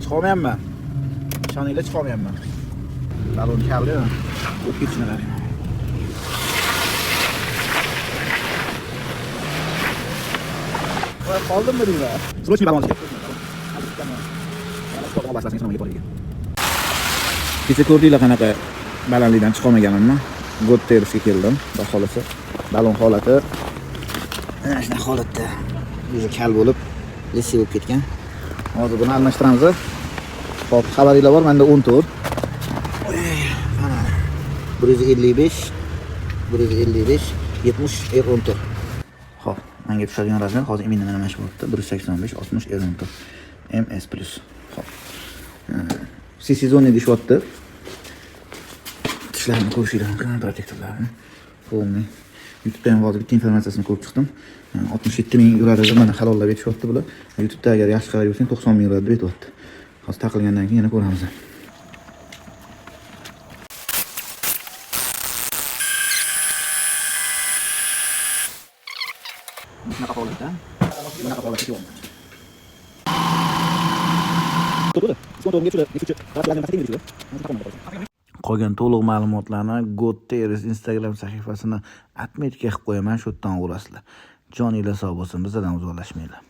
chiqolmayapman. Ishoninglar chiqolmayapman. Balon kaldi. O'tib ketishinglar. Voy, qoldimmi deylar? Srochniy balon kerak. Kecha ko'rdinglar qanaqa balandlikdan chiqolmaganimni. Gottersga keldim. Xudo xolasa, balon holati mana shunday holatda. O'zi kal bo'lib, lisi bo'lib ketgan. Hozir buni almashtiramiz. Xo'p, xabaringlar bor, menda 10 tur. Mana 155, 70 10 tur. Xo'p, menga tushadigan razmer hozir menga mana mana shu bo'libdi. 185, 60 10 tur. MS+. Xo'p. Sezonni deyapti. Tishlarni ko'rishinglar mumkin, protektorlarni. Polni. YouTube'da ham hozir bitta informatsiyasini ko'rib chiqdim. 67,000 yuradi mana halollab betishyapti bular. YouTube'da agar yaxshi qarab yursang 90,000 yuradi deb aytibdi. Hozir taqilgandan keyin yana ko'ramiz. Bunaqa holatda. Bunaqa holatda yo'q. Qolgan to'liq ma'lumotlarni Gotteris Instagram sahifasini atmetga qilib qo'yaman, shu yerdan o'rasizlar. Joninglar sog' bo'lsin, bizdan uzoqlashmanglar.